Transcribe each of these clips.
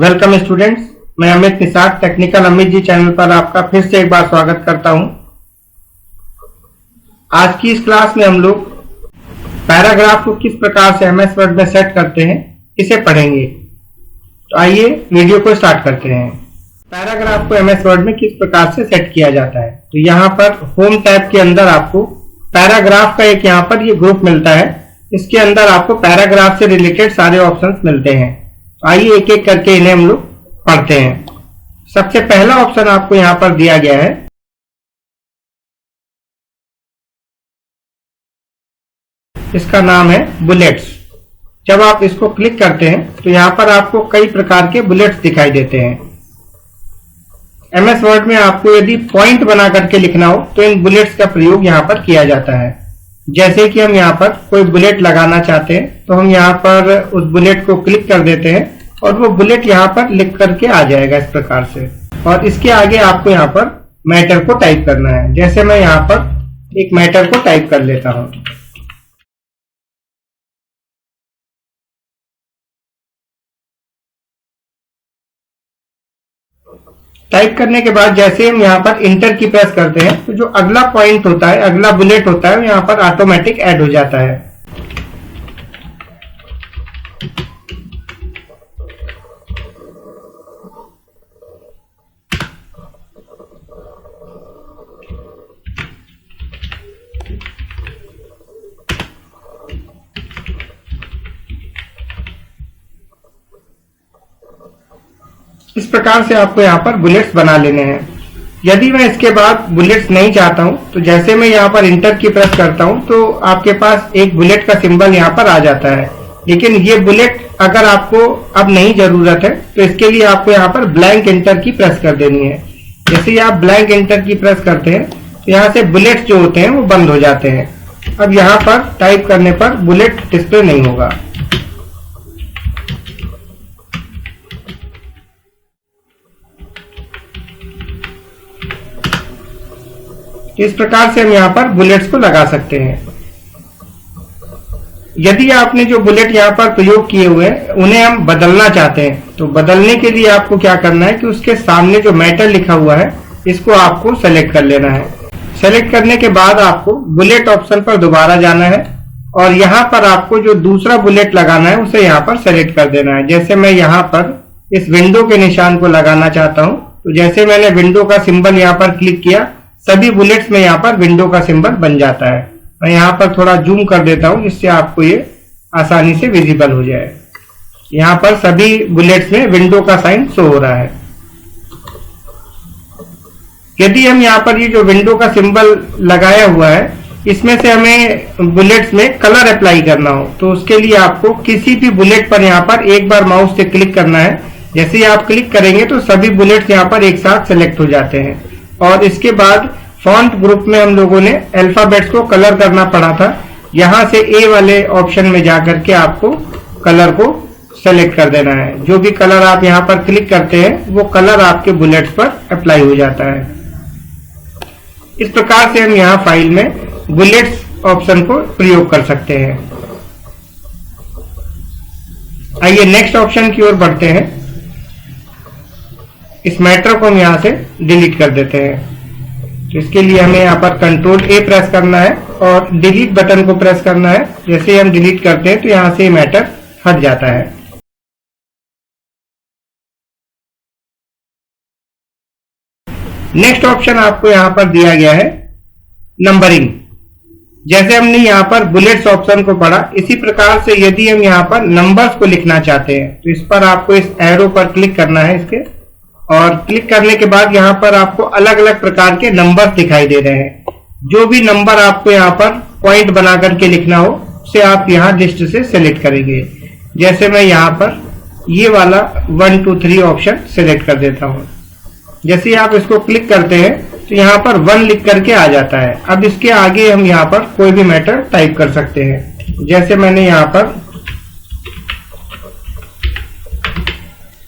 Welcome students, मैं Amit Nishad technical Amit ji channel पर आपका फिर से एक बार स्वागत करता हूं। आज की इस क्लास में हम लोग पैराग्राफ को किस प्रकार से एमएस वर्ड में सेट करते हैं इसे पढ़ेंगे। तो आइए वीडियो को स्टार्ट करते हैं। पैराग्राफ को एमएस वर्ड में किस प्रकार से सेट किया जाता है, तो यहाँ पर होम टैब के अंदर आपको पैराग्राफ का एक यहाँ पर ये ग्रुप मिलता है। इसके अंदर आपको पैराग्राफ से रिलेटेड सारे ऑप्शंस मिलते हैं। आइए एक एक करके इन्हें हम लोग पढ़ते हैं। सबसे पहला ऑप्शन आपको यहां पर दिया गया है, इसका नाम है बुलेट्स। जब आप इसको क्लिक करते हैं तो यहां पर आपको कई प्रकार के बुलेट्स दिखाई देते हैं। एमएस वर्ड में आपको यदि पॉइंट बना करके लिखना हो तो इन बुलेट्स का प्रयोग यहां पर किया जाता है। जैसे कि हम यहाँ पर कोई बुलेट लगाना चाहते हैं तो हम यहाँ पर उस बुलेट को क्लिक कर देते हैं और वो बुलेट यहाँ पर लिख करके आ जाएगा इस प्रकार से। और इसके आगे आपको यहाँ पर मैटर को टाइप करना है। जैसे मैं यहाँ पर एक मैटर को टाइप कर लेता हूं। टाइप करने के बाद जैसे हम यहाँ पर इंटर की प्रेस करते हैं तो जो अगला पॉइंट होता है, अगला बुलेट होता है, यहाँ पर ऑटोमेटिक ऐड हो जाता है। इस प्रकार से आपको यहाँ पर बुलेट्स बना लेने हैं। यदि मैं इसके बाद बुलेट्स नहीं चाहता हूं तो जैसे मैं यहाँ पर इंटर की प्रेस करता हूं तो आपके पास एक बुलेट का सिंबल यहाँ पर आ जाता है। लेकिन ये बुलेट अगर आपको अब नहीं जरूरत है तो इसके लिए आपको यहाँ पर ब्लैंक इंटर की प्रेस कर देनी है। जैसे ही आप ब्लैंक इंटर की प्रेस करते हैं तो यहाँ से बुलेट्स जो होते हैं वो बंद हो जाते हैं। अब यहाँ पर टाइप करने पर बुलेट डिस्प्ले नहीं होगा। इस प्रकार से हम यहाँ पर बुलेट्स को लगा सकते हैं। यदि आपने जो बुलेट यहाँ पर प्रयोग किए हुए हैं उन्हें हम बदलना चाहते हैं तो बदलने के लिए आपको क्या करना है कि उसके सामने जो मैटर लिखा हुआ है इसको आपको सेलेक्ट कर लेना है। सेलेक्ट करने के बाद आपको बुलेट ऑप्शन पर दोबारा जाना है और यहाँ पर आपको जो दूसरा बुलेट लगाना है उसे यहाँ पर सेलेक्ट कर देना है। जैसे मैं यहाँ पर इस विंडो के निशान को लगाना चाहता हूँ तो जैसे मैंने विंडो का सिंबल यहाँ पर क्लिक किया सभी बुलेट्स में यहाँ पर विंडो का सिंबल बन जाता है। मैं यहाँ पर थोड़ा जूम कर देता हूँ जिससे आपको ये आसानी से विजिबल हो जाए। यहाँ पर सभी बुलेट्स में विंडो का साइन शो हो रहा है। यदि हम यहाँ पर ये जो विंडो का सिंबल लगाया हुआ है इसमें से हमें बुलेट्स में कलर अप्लाई करना हो तो उसके लिए आपको किसी भी बुलेट पर यहाँ पर एक बार माउस से क्लिक करना है। जैसे ही आप क्लिक करेंगे तो सभी बुलेट्स यहाँ पर एक साथ सेलेक्ट हो जाते हैं। और इसके बाद फॉन्ट ग्रुप में हम लोगों ने अल्फाबेट्स को कलर करना पड़ा था। यहां से ए वाले ऑप्शन में जाकर के आपको कलर को सेलेक्ट कर देना है। जो भी कलर आप यहां पर क्लिक करते हैं वो कलर आपके बुलेट्स पर अप्लाई हो जाता है। इस प्रकार से हम यहां फाइल में बुलेट्स ऑप्शन को प्रयोग कर सकते हैं। आइए नेक्स्ट ऑप्शन की ओर बढ़ते हैं। इस मैटर को हम यहां से डिलीट कर देते हैं। तो इसके लिए हमें यहाँ पर कंट्रोल ए प्रेस करना है और डिलीट बटन को प्रेस करना है। जैसे ही हम डिलीट करते हैं तो यहां से मैटर हट जाता है। नेक्स्ट ऑप्शन आपको यहां पर दिया गया है नंबरिंग। जैसे हमने यहाँ पर बुलेट्स ऑप्शन को पढ़ा इसी प्रकार से यदि हम यहाँ पर नंबर्स को लिखना चाहते हैं तो इस पर आपको इस एरो पर क्लिक करना है इसके, और क्लिक करने के बाद यहाँ पर आपको अलग अलग प्रकार के नंबर दिखाई दे रहे हैं। जो भी नंबर आपको यहाँ पर पॉइंट बना करके लिखना हो उसे आप यहाँ लिस्ट से सिलेक्ट करेंगे। जैसे मैं यहाँ पर ये वाला 1 2 3 ऑप्शन सिलेक्ट कर देता हूँ। जैसे ही आप इसको क्लिक करते हैं तो यहाँ पर 1 लिख करके आ जाता है। अब इसके आगे हम यहाँ पर कोई भी मैटर टाइप कर सकते हैं। जैसे मैंने यहाँ पर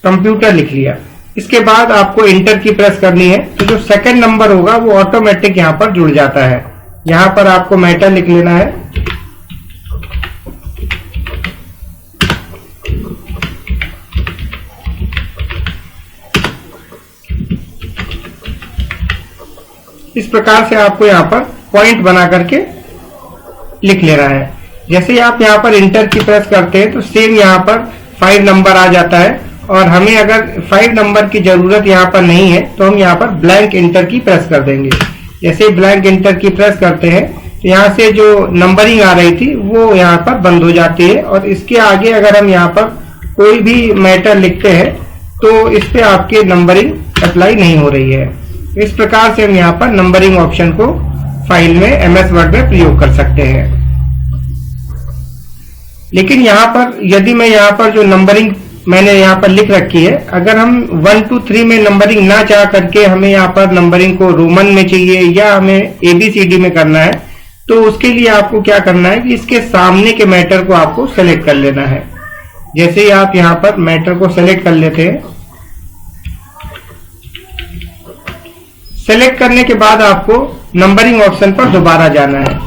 कंप्यूटर लिख लिया। इसके बाद आपको इंटर की प्रेस करनी है तो जो सेकंड नंबर होगा वो ऑटोमेटिक यहाँ पर जुड़ जाता है। यहाँ पर आपको मैटर लिख लेना है। इस प्रकार से आपको यहाँ पर पॉइंट बना करके लिख लेना है। जैसे ही आप यहाँ पर इंटर की प्रेस करते हैं तो सेम यहाँ पर 5 नंबर आ जाता है, और हमें अगर 5 नंबर की जरूरत यहाँ पर नहीं है तो हम यहाँ पर ब्लैंक इंटर की प्रेस कर देंगे। जैसे ही ब्लैंक इंटर की प्रेस करते हैं तो यहाँ से जो नंबरिंग आ रही थी वो यहाँ पर बंद हो जाती है, और इसके आगे अगर हम यहाँ पर कोई भी मैटर लिखते हैं तो इस पे आपके नंबरिंग अप्लाई नहीं हो रही है। इस प्रकार से हम यहाँ पर नंबरिंग ऑप्शन को फाइल में MS वर्ड में प्रयोग कर सकते हैं। लेकिन यहाँ पर यदि मैं यहाँ पर जो नंबरिंग मैंने यहाँ पर लिख रखी है, अगर हम 1 2 3 में नंबरिंग ना चाह करके हमें यहाँ पर नंबरिंग को रोमन में चाहिए या हमें ABCD में करना है, तो उसके लिए आपको क्या करना है कि इसके सामने के मैटर को आपको सेलेक्ट कर लेना है। जैसे ही आप यहाँ पर मैटर को सेलेक्ट कर लेते हैं, सेलेक्ट करने के बाद आपको नंबरिंग ऑप्शन पर दोबारा जाना है,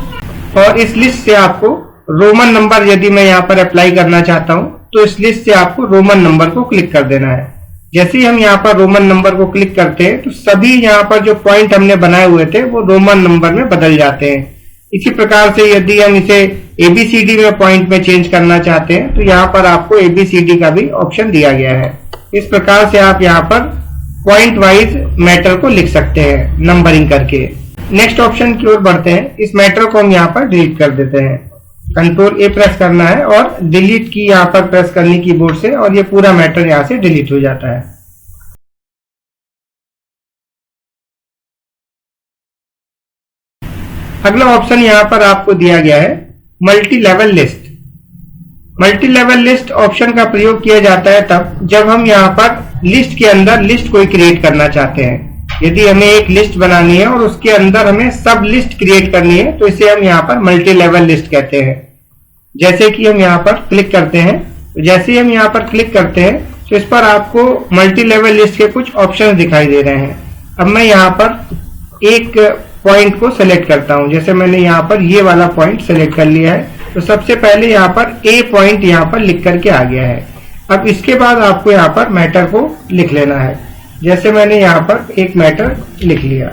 और इस लिस्ट से आपको रोमन नंबर यदि मैं यहाँ पर अप्लाई करना चाहता हूं तो इस लिस्ट से आपको रोमन नंबर को क्लिक कर देना है। जैसे ही हम यहाँ पर रोमन नंबर को क्लिक करते हैं तो सभी यहाँ पर जो पॉइंट हमने बनाए हुए थे वो रोमन नंबर में बदल जाते हैं। इसी प्रकार से यदि हम इसे ABCD में पॉइंट में चेंज करना चाहते हैं तो यहाँ पर आपको ABCD का भी ऑप्शन दिया गया है। इस प्रकार से आप यहाँ पर पॉइंट वाइज मैटर को लिख सकते हैं नंबरिंग करके। नेक्स्ट ऑप्शन की ओर बढ़ते हैं। इस मैटर को हम यहाँ पर डिलीट कर देते हैं। कंट्रोल A प्रेस करना है और डिलीट की यहाँ पर प्रेस करनी कीबोर्ड से, और ये पूरा मैटर यहाँ से डिलीट हो जाता है। अगला ऑप्शन यहाँ पर आपको दिया गया है multi level list. Multi level list option का प्रयोग किया जाता है तब जब हम यहाँ पर लिस्ट के अंदर लिस्ट कोई क्रिएट करना चाहते हैं। यदि हमें एक लिस्ट बनानी है और उसके अंदर हमें सब लिस्ट क्रिएट करनी है तो इसे हम यहाँ पर मल्टी लेवल लिस्ट कहते हैं। जैसे कि हम यहाँ पर क्लिक करते हैं, तो जैसे ही हम यहाँ पर क्लिक करते हैं तो इस पर आपको मल्टी लेवल लिस्ट के कुछ ऑप्शन दिखाई दे रहे हैं। अब मैं यहाँ पर एक पॉइंट को सेलेक्ट करता हूं। जैसे मैंने यहाँ पर ये वाला पॉइंट सेलेक्ट कर लिया है, तो सबसे पहले यहाँ पर A पॉइंट यहाँ पर लिख करके आ गया है। अब इसके बाद आपको यहाँ पर मैटर को लिख लेना है। जैसे मैंने यहाँ पर एक मैटर लिख लिया।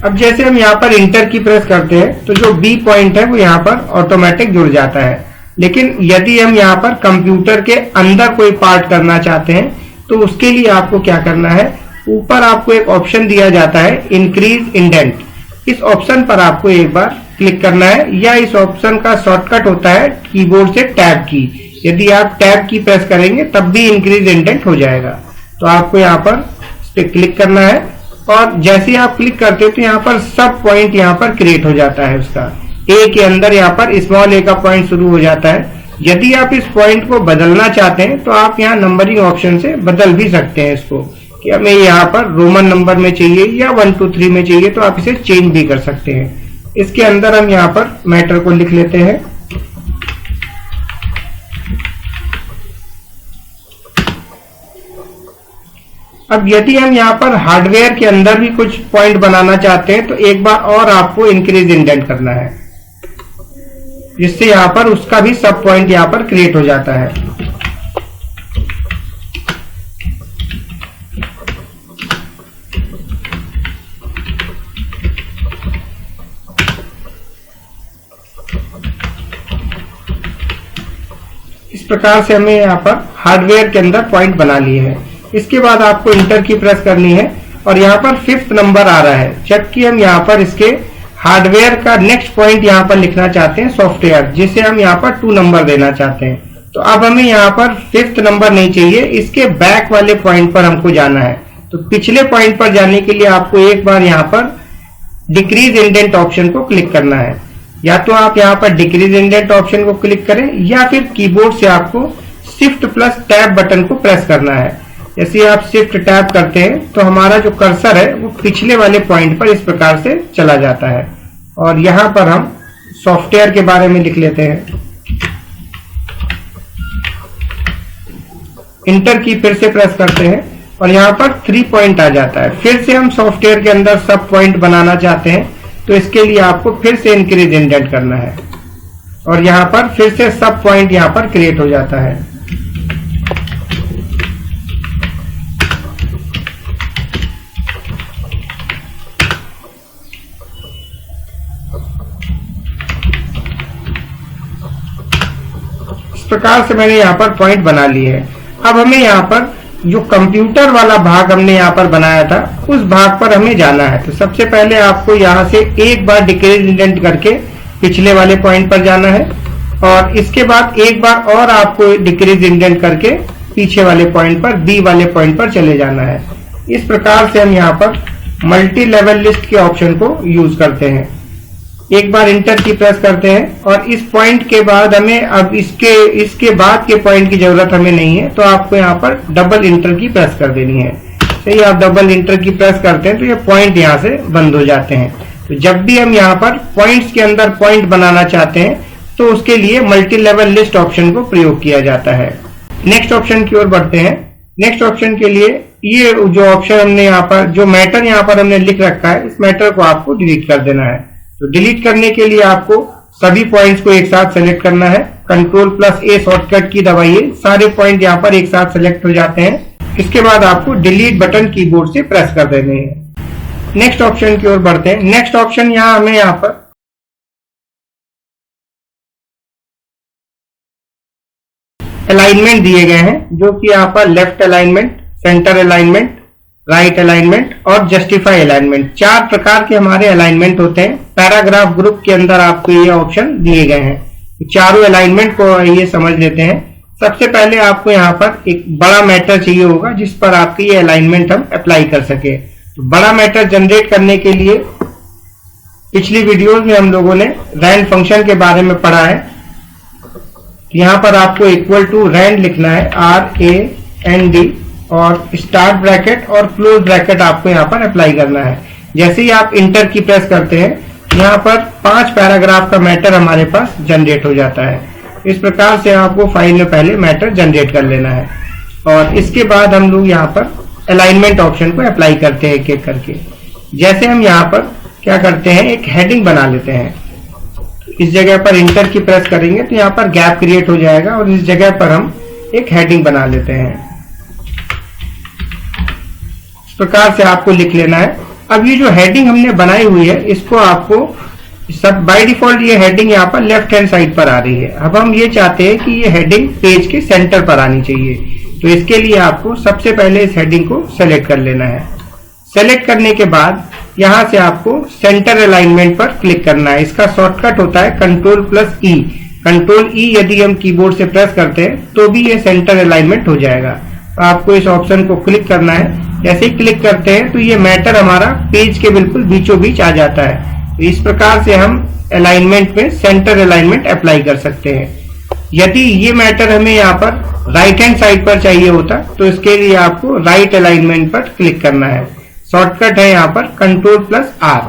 अब जैसे हम यहाँ पर इंटर की प्रेस करते हैं तो जो B पॉइंट है वो यहाँ पर ऑटोमेटिक जुड़ जाता है। लेकिन यदि हम यहाँ पर कंप्यूटर के अंदर कोई पार्ट करना चाहते हैं तो उसके लिए आपको क्या करना है, ऊपर आपको एक ऑप्शन दिया जाता है इंक्रीज इंडेंट। इस ऑप्शन पर आपको एक बार क्लिक करना है, या इस ऑप्शन का शॉर्टकट होता है कीबोर्ड से टैब की। यदि आप टैब की प्रेस करेंगे तब भी इंक्रीज इंडेंट हो जाएगा। तो आपको यहाँ पर इस पर क्लिक करना है, और जैसे ही आप क्लिक करते हो तो यहाँ पर सब पॉइंट यहाँ पर क्रिएट हो जाता है। उसका A के अंदर यहाँ पर स्मॉल a का पॉइंट शुरू हो जाता है। यदि आप इस पॉइंट को बदलना चाहते हैं तो आप यहाँ नंबरिंग ऑप्शन से बदल भी सकते हैं इसको, कि हमें यहाँ पर रोमन नंबर में चाहिए या 1 2 3 में चाहिए, तो आप इसे चेंज भी कर सकते हैं। इसके अंदर हम यहाँ पर मैटर को लिख लेते हैं। अब यदि हम यहाँ पर हार्डवेयर के अंदर भी कुछ पॉइंट बनाना चाहते हैं तो एक बार और आपको इंक्रीज इंडेंट करना है, जिससे यहाँ पर उसका भी सब पॉइंट यहाँ पर क्रिएट हो जाता है। इस प्रकार से हमें यहाँ पर हार्डवेयर के अंदर पॉइंट बना लिए हैं। इसके बाद आपको इंटर की प्रेस करनी है, और यहाँ पर 5th नंबर आ रहा है, जबकि हम यहाँ पर इसके हार्डवेयर का नेक्स्ट पॉइंट यहाँ पर लिखना चाहते हैं सॉफ्टवेयर, जिसे हम यहाँ पर 2 नंबर देना चाहते हैं। तो अब हमें यहाँ पर 5th नंबर नहीं चाहिए, इसके बैक वाले पॉइंट पर हमको जाना है। तो पिछले पॉइंट पर जाने के लिए आपको एक बार यहाँ पर डिक्रीज इंडेंट ऑप्शन को क्लिक करना है। या तो आप यहाँ पर डिक्रीज इंडेंट ऑप्शन को क्लिक करें, या फिर कीबोर्ड से आपको शिफ्ट प्लस टैब बटन को प्रेस करना है। जैसे आप शिफ्ट टैब करते हैं तो हमारा जो कर्सर है वो पिछले वाले पॉइंट पर इस प्रकार से चला जाता है। और यहाँ पर हम सॉफ्टवेयर के बारे में लिख लेते हैं। इंटर की फिर से प्रेस करते हैं और यहाँ पर 3 पॉइंट आ जाता है। फिर से हम सॉफ्टवेयर के अंदर सब पॉइंट बनाना चाहते हैं, तो इसके लिए आपको फिर से इंक्रीज इंडेंट करना है, और यहाँ पर फिर से सब पॉइंट यहाँ पर क्रिएट हो जाता है। प्रकार से मैंने यहाँ पर पॉइंट बना लिए है। अब हमें यहाँ पर जो कंप्यूटर वाला भाग हमने यहाँ पर बनाया था उस भाग पर हमें जाना है। तो सबसे पहले आपको यहाँ से एक बार डिक्रीज इंडेंट करके पिछले वाले पॉइंट पर जाना है और इसके बाद एक बार और आपको डिक्रीज इंडेंट करके पीछे वाले पॉइंट पर बी वाले पॉइंट पर चले जाना है। इस प्रकार से हम यहाँ पर मल्टी लेवल लिस्ट के ऑप्शन को यूज करते हैं। एक बार इंटर की प्रेस करते हैं और इस पॉइंट के बाद हमें अब इसके बाद के पॉइंट की जरूरत हमें नहीं है, तो आपको यहाँ पर डबल इंटर की प्रेस कर देनी है। सही, आप डबल इंटर की प्रेस करते हैं तो ये पॉइंट यहाँ से बंद हो जाते हैं। तो जब भी हम यहाँ पर पॉइंट्स के अंदर पॉइंट बनाना चाहते हैं तो उसके लिए मल्टी लेवल लिस्ट ऑप्शन को प्रयोग किया जाता है। नेक्स्ट ऑप्शन की ओर बढ़ते हैं। नेक्स्ट ऑप्शन के लिए ये जो ऑप्शन हमने यहाँ पर जो मैटर यहाँ पर हमने लिख रखा है, इस मैटर को आपको डिलीट कर देना है। तो डिलीट करने के लिए आपको सभी पॉइंट्स को एक साथ सेलेक्ट करना है। Ctrl+A शॉर्टकट की दबाइए, सारे पॉइंट यहाँ पर एक साथ सेलेक्ट हो जाते हैं। इसके बाद आपको डिलीट बटन कीबोर्ड से प्रेस कर देने हैं। नेक्स्ट ऑप्शन की ओर बढ़ते हैं। नेक्स्ट ऑप्शन यहाँ हमें यहाँ पर अलाइनमेंट दिए गए हैं, जो कि यहाँ पर left alignment, centre alignment, right alignment और जस्टिफाई अलाइनमेंट, 4 प्रकार के हमारे अलाइनमेंट होते हैं। पैराग्राफ ग्रुप के अंदर आपको ये ऑप्शन दिए गए हैं। तो चारों अलाइनमेंट को ये समझ लेते हैं। सबसे पहले आपको यहाँ पर एक बड़ा मैटर चाहिए होगा जिस पर आपकी ये अलाइनमेंट हम अप्लाई कर सके। तो बड़ा मैटर जनरेट करने के लिए पिछली वीडियोस में हम लोगों ने रैंड फंक्शन के बारे में पढ़ा है। यहाँ पर आपको इक्वल टू रैंड लिखना है, RAND, और स्टार्ट ब्रैकेट और क्लोज ब्रैकेट आपको यहाँ पर अप्लाई करना है। जैसे ही आप इंटर की प्रेस करते हैं, यहाँ पर 5 पैराग्राफ का मैटर हमारे पास जनरेट हो जाता है। इस प्रकार से आपको फाइल में पहले मैटर जनरेट कर लेना है और इसके बाद हम लोग यहाँ पर अलाइनमेंट ऑप्शन को अप्लाई करते हैं एक एक करके। जैसे हम यहाँ पर क्या करते हैं, एक हेडिंग बना लेते हैं। इस जगह पर इंटर की प्रेस करेंगे तो यहाँ पर गैप क्रिएट हो जाएगा और इस जगह पर हम एक हेडिंग बना लेते हैं। इस प्रकार से आपको लिख लेना है। अब ये जो हेडिंग हमने बनाई हुई है, इसको आपको सब बाय डिफॉल्ट ये हेडिंग यहाँ पर लेफ्ट हैंड साइड पर आ रही है। अब हम ये चाहते हैं कि ये हेडिंग पेज के सेंटर पर आनी चाहिए। तो इसके लिए आपको सबसे पहले इस हेडिंग को सेलेक्ट कर लेना है। सेलेक्ट करने के बाद यहाँ से आपको सेंटर अलाइनमेंट पर क्लिक करना है। इसका शॉर्टकट होता है Ctrl+E। Ctrl+E यदि हम कीबोर्ड से प्रेस करते हैं तो भी ये सेंटर अलाइनमेंट हो जाएगा। तो आपको इस ऑप्शन को क्लिक करना है। जैसे ही क्लिक करते हैं तो ये मैटर हमारा पेज के बिल्कुल बीचों बीच आ जाता है। तो इस प्रकार से हम अलाइनमेंट में सेंटर अलाइनमेंट अप्लाई कर सकते हैं। यदि ये मैटर हमें यहाँ पर राइट हैंड साइड पर चाहिए होता तो इसके लिए आपको राइट अलाइनमेंट पर क्लिक करना है। शॉर्टकट है यहाँ पर Ctrl+R।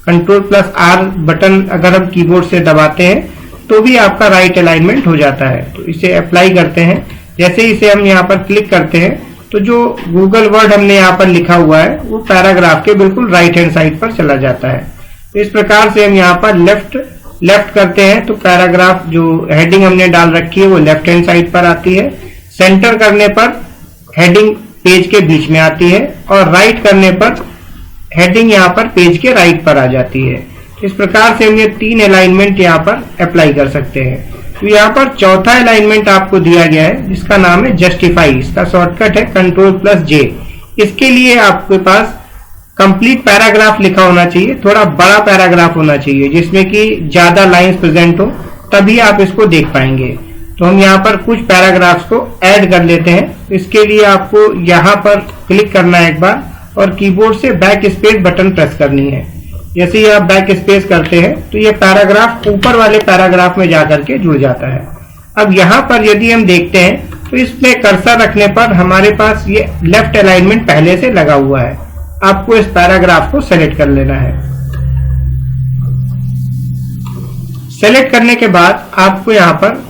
Ctrl+R बटन अगर हम कीबोर्ड से दबाते हैं तो भी आपका राइट अलाइनमेंट हो जाता है। तो इसे अप्लाई करते हैं। जैसे इसे हम यहाँ पर क्लिक करते हैं तो जो गूगल वर्ड हमने यहाँ पर लिखा हुआ है वो पैराग्राफ के बिल्कुल राइट हैंड साइड पर चला जाता है। तो इस प्रकार से हम यहाँ पर लेफ्ट करते हैं तो पैराग्राफ जो हेडिंग हमने डाल रखी है वो लेफ्ट हैंड साइड पर आती है। सेंटर करने पर हेडिंग पेज के बीच में आती है और राइट करने पर हेडिंग यहाँ पर पेज के राइट पर आ जाती है। इस प्रकार से हम ये 3 अलाइनमेंट यहाँ पर अप्लाई कर सकते हैं। तो यहाँ पर चौथा अलाइनमेंट आपको दिया गया है जिसका नाम है जस्टिफाई। इसका शॉर्टकट है Ctrl+J। इसके लिए आपके पास कंप्लीट पैराग्राफ लिखा होना चाहिए, थोड़ा बड़ा पैराग्राफ होना चाहिए जिसमें कि ज्यादा लाइंस प्रेजेंट हो, तभी आप इसको देख पाएंगे। तो हम यहाँ पर कुछ पैराग्राफ्स को ऐड कर लेते हैं। इसके लिए आपको यहाँ पर क्लिक करना है एक बार और कीबोर्ड से बैक स्पेस बटन प्रेस करनी है। जैसे ही आप बैक स्पेस करते हैं तो ये पैराग्राफ ऊपर वाले पैराग्राफ में जाकर के जुड़ जाता है। अब यहाँ पर यदि हम देखते हैं तो इसमें कर्सर रखने पर हमारे पास ये लेफ्ट अलाइनमेंट पहले से लगा हुआ है। आपको इस पैराग्राफ को सेलेक्ट कर लेना है। सेलेक्ट करने के बाद आपको यहाँ पर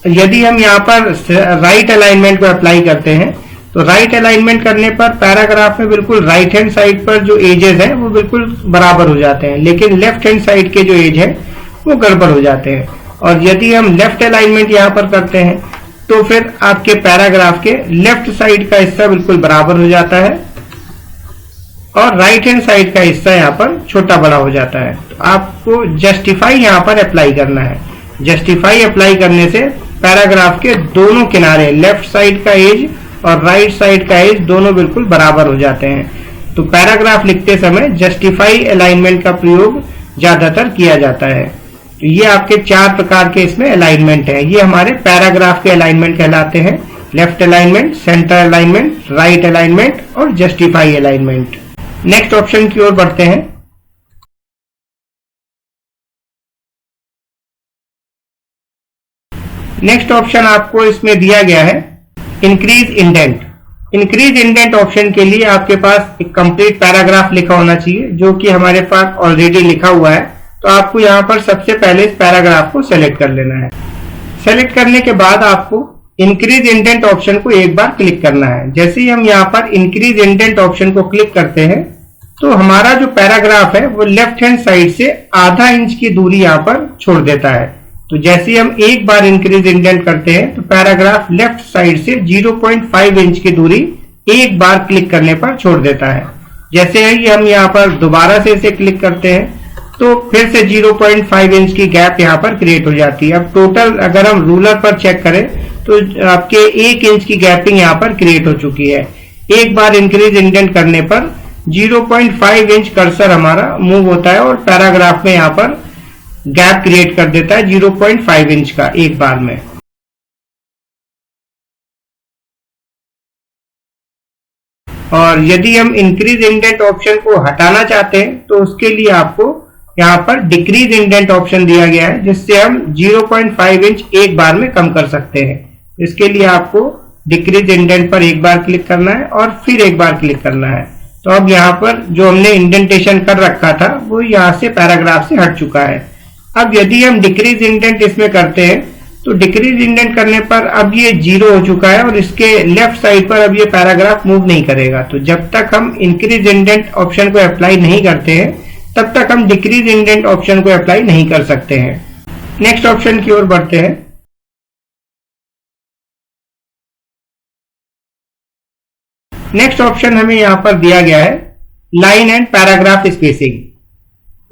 यदि हम यहाँ पर राइट अलाइनमेंट को अप्लाई करते हैं तो राइट अलाइनमेंट करने पर पैराग्राफ में बिल्कुल राइट हैंड साइड पर जो एजेस हैं वो बिल्कुल बराबर हो जाते हैं, लेकिन लेफ्ट हैंड साइड के जो एज है वो गड़बड़ हो जाते हैं। और यदि हम लेफ्ट अलाइनमेंट यहाँ पर करते हैं तो फिर आपके पैराग्राफ के लेफ्ट साइड का हिस्सा बिल्कुल बराबर हो जाता है और राइट हैंड साइड का हिस्सा यहाँ पर छोटा बड़ा हो जाता है। तो आपको जस्टिफाई यहाँ पर अप्लाई करना है। जस्टिफाई अप्लाई करने से पैराग्राफ के दोनों किनारे, लेफ्ट साइड का एज और राइट साइड का एज दोनों बिल्कुल बराबर हो जाते हैं। तो पैराग्राफ लिखते समय जस्टिफाई अलाइनमेंट का प्रयोग ज्यादातर किया जाता है। तो ये आपके 4 प्रकार के इसमें अलाइनमेंट है। ये हमारे पैराग्राफ के अलाइनमेंट कहलाते हैं। Left alignment, centre alignment, right alignment और जस्टिफाई अलाइनमेंट। नेक्स्ट ऑप्शन की ओर बढ़ते हैं। नेक्स्ट ऑप्शन आपको इसमें दिया गया है increase indent. Increase indent option के लिए आपके पास एक कंप्लीट पैराग्राफ लिखा होना चाहिए, जो कि हमारे पास ऑलरेडी लिखा हुआ है। तो आपको यहां पर सबसे पहले इस पैराग्राफ को सेलेक्ट कर लेना है। सेलेक्ट करने के बाद आपको इंक्रीज इंडेंट ऑप्शन को एक बार क्लिक करना है। जैसे ही हम यहाँ पर इंक्रीज इंडेंट ऑप्शन को क्लिक करते हैं तो हमारा जो पैराग्राफ है वो लेफ्ट हैंड साइड से आधा इंच की दूरी यहाँ पर छोड़ देता है। तो जैसे ही हम एक बार इंक्रीज इंडेंट करते हैं तो पैराग्राफ लेफ्ट साइड से 0.5 इंच की दूरी एक बार क्लिक करने पर छोड़ देता है। जैसे ही हम यहाँ पर दोबारा से इसे क्लिक करते हैं तो फिर से 0.5 इंच की गैप यहाँ पर क्रिएट हो जाती है। अब टोटल अगर हम रूलर पर चेक करें तो आपके 1 इंच की गैपिंग यहाँ पर क्रिएट हो चुकी है। एक बार इंक्रीज इंडेंट करने पर 0.5 इंच कर्सर हमारा मूव होता है और पैराग्राफ में यहाँ पर गैप क्रिएट कर देता है 0.5 इंच का एक बार में। और यदि हम इंक्रीज इंडेंट ऑप्शन को हटाना चाहते हैं तो उसके लिए आपको यहाँ पर डिक्रीज इंडेंट ऑप्शन दिया गया है, जिससे हम 0.5 इंच एक बार में कम कर सकते हैं। इसके लिए आपको डिक्रीज इंडेंट पर एक बार क्लिक करना है और फिर एक बार क्लिक करना है। तो अब यहाँ पर जो हमने इंडेंटेशन कर रखा था वो यहाँ से पैराग्राफ से हट चुका है। अब यदि हम डिक्रीज इंडेंट इसमें करते हैं तो डिक्रीज इंडेंट करने पर अब ये 0 हो चुका है और इसके लेफ्ट साइड पर अब ये पैराग्राफ मूव नहीं करेगा। तो जब तक हम इंक्रीज इंडेंट ऑप्शन को अप्लाई नहीं करते हैं तब तक हम डिक्रीज इंडेंट ऑप्शन को अप्लाई नहीं कर सकते हैं। नेक्स्ट ऑप्शन की ओर बढ़ते हैं। नेक्स्ट ऑप्शन हमें यहां पर दिया गया है line and paragraph spacing.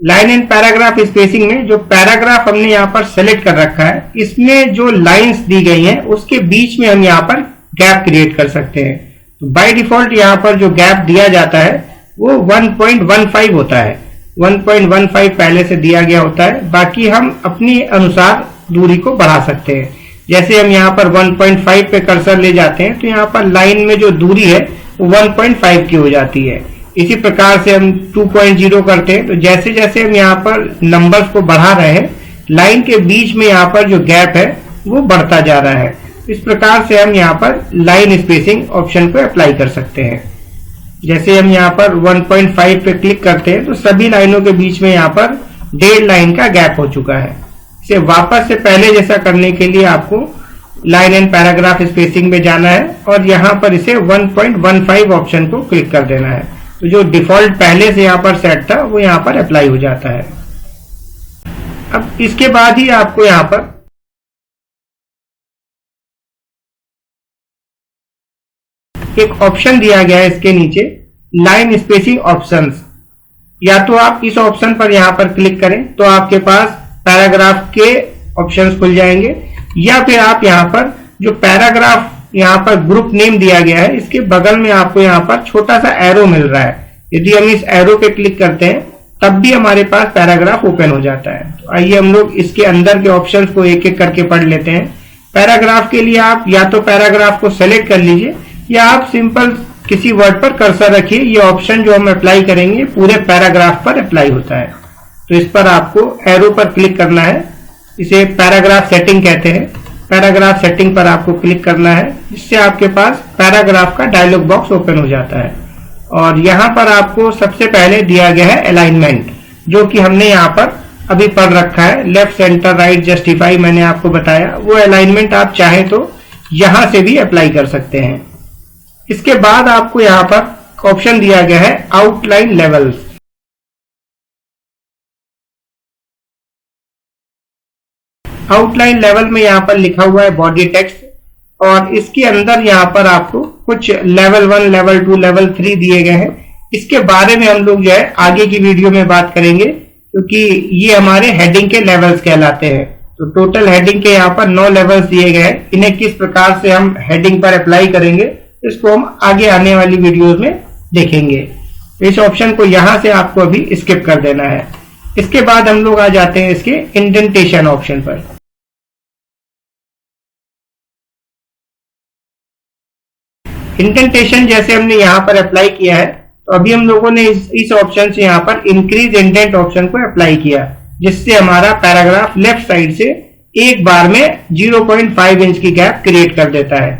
Line and paragraph spacing में जो पैराग्राफ हमने यहां पर सेलेक्ट कर रखा है, इसमें जो लाइंस दी गई हैं उसके बीच में हम यहां पर गैप क्रिएट कर सकते हैं। तो बाय डिफॉल्ट यहां पर जो गैप दिया जाता है वो 1.15 होता है। 1.15 पहले से दिया गया होता है, बाकी हम अपनी अनुसार दूरी को बढ़ा सकते हैं। जैसे हम यहाँ पर 1.5 पे कर्सर ले जाते हैं तो यहाँ पर लाइन में जो दूरी है वो 1.5 की हो जाती है। इसी प्रकार से हम 2.0 करते हैं तो जैसे जैसे हम यहाँ पर नंबर्स को बढ़ा रहे हैं लाइन के बीच में यहाँ पर जो गैप है वो बढ़ता जा रहा है। इस प्रकार से हम यहाँ पर लाइन स्पेसिंग ऑप्शन को अप्लाई कर सकते हैं। जैसे हम यहाँ पर 1.5 पे क्लिक करते हैं तो सभी लाइनों के बीच में यहाँ पर 1.5 लाइन का गैप हो चुका है। इसे वापस से पहले जैसा करने के लिए आपको लाइन एंड पैराग्राफ स्पेसिंग में जाना है और यहाँ पर इसे 1.15 ऑप्शन को क्लिक कर देना है। तो जो डिफॉल्ट पहले से यहाँ पर सेट था वो यहाँ पर अप्लाई हो जाता है। अब इसके बाद ही आपको यहाँ पर एक ऑप्शन दिया गया है इसके नीचे लाइन स्पेसिंग ऑप्शंस। या तो आप इस ऑप्शन पर यहाँ पर क्लिक करें तो आपके पास पैराग्राफ के ऑप्शंस खुल जाएंगे, या फिर आप यहाँ पर जो पैराग्राफ यहाँ पर ग्रुप नेम दिया गया है इसके बगल में आपको यहाँ पर छोटा सा एरो मिल रहा है। यदि हम इस एरो पे क्लिक करते हैं तब भी हमारे पास पैराग्राफ ओपन हो जाता है। तो आइए हम लोग इसके अंदर के ऑप्शंस को एक एक करके पढ़ लेते हैं। पैराग्राफ के लिए आप या तो पैराग्राफ को सेलेक्ट कर लीजिए या आप सिंपल किसी वर्ड पर कर्सर रखिए। ये ऑप्शन जो हम अप्लाई करेंगे पूरे पैराग्राफ पर अप्लाई होता है। तो इस पर आपको एरो पर क्लिक करना है। इसे पैराग्राफ सेटिंग कहते हैं। पैराग्राफ सेटिंग पर आपको क्लिक करना है, जिससे आपके पास पैराग्राफ का डायलॉग बॉक्स ओपन हो जाता है। और यहाँ पर आपको सबसे पहले दिया गया है अलाइनमेंट, जो कि हमने यहाँ पर अभी पढ़ रखा है। लेफ्ट, सेंटर, राइट, जस्टिफाई मैंने आपको बताया। वो अलाइनमेंट आप चाहे तो यहां से भी अप्लाई कर सकते हैं। इसके बाद आपको यहाँ पर ऑप्शन दिया गया है आउटलाइन लेवल्स। आउटलाइन लेवल में यहाँ पर लिखा हुआ है बॉडी टेक्स्ट, और इसके अंदर यहाँ पर आपको कुछ लेवल 1, लेवल 2, लेवल 3 दिए गए हैं। इसके बारे में हम लोग जो है आगे की वीडियो में बात करेंगे, क्योंकि ये हमारे हेडिंग के लेवल्स कहलाते हैं। तो टोटल हेडिंग के यहाँ पर 9 लेवल्स दिए गए हैं। इन्हें किस प्रकार से हम हेडिंग पर अप्लाई करेंगे इसको हम आगे आने वाली वीडियोस में देखेंगे। इस ऑप्शन को यहां से आपको अभी स्किप कर देना है। इसके बाद हम लोग आ जाते हैं इसके इंडेंटेशन ऑप्शन पर। इंडेंटेशन जैसे हमने यहाँ पर अप्लाई किया है, तो अभी हम लोगों ने इस ऑप्शन से यहाँ पर इंक्रीज इंडेंट ऑप्शन को अप्लाई किया, जिससे हमारा पैराग्राफ लेफ्ट साइड से एक बार में 0.5 इंच की गैप क्रिएट कर देता है।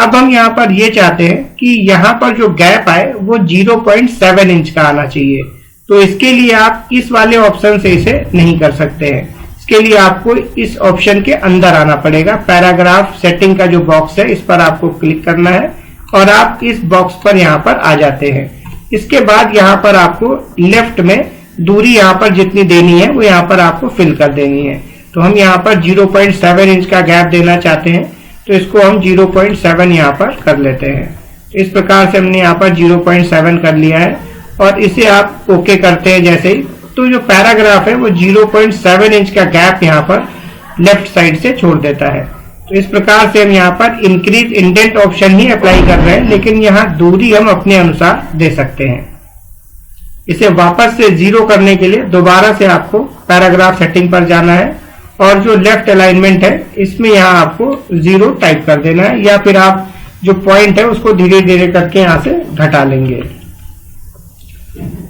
अब हम यहाँ पर ये चाहते हैं कि यहाँ पर जो गैप आए वो 0.7 इंच का आना चाहिए। तो इसके लिए आप इस वाले ऑप्शन से इसे नहीं कर सकते हैं। इसके लिए आपको इस ऑप्शन के अंदर आना पड़ेगा। पैराग्राफ सेटिंग का जो बॉक्स है इस पर आपको क्लिक करना है और आप इस बॉक्स पर यहाँ पर आ जाते हैं। इसके बाद यहाँ पर आपको लेफ्ट में दूरी यहाँ पर जितनी देनी है वो यहाँ पर आपको फिल कर देनी है। तो हम यहाँ पर 0.7 इंच का गैप देना चाहते हैं, तो इसको हम 0.7 यहाँ पर कर लेते हैं। इस प्रकार से हमने यहाँ पर 0.7 कर लिया है और इसे आप ओके करते हैं जैसे ही, तो जो पैराग्राफ है वो 0.7 इंच का गैप यहाँ पर लेफ्ट साइड से छोड़ देता है। तो इस प्रकार से हम यहाँ पर इंक्रीज इंडेंट ऑप्शन ही अप्लाई कर रहे हैं, लेकिन यहाँ दूरी हम अपने अनुसार दे सकते हैं। इसे वापस से 0 करने के लिए दोबारा से आपको पैराग्राफ सेटिंग पर जाना है और जो लेफ्ट अलाइनमेंट है इसमें यहाँ आपको 0 टाइप कर देना है, या फिर आप जो पॉइंट है उसको धीरे धीरे करके यहाँ से घटा लेंगे।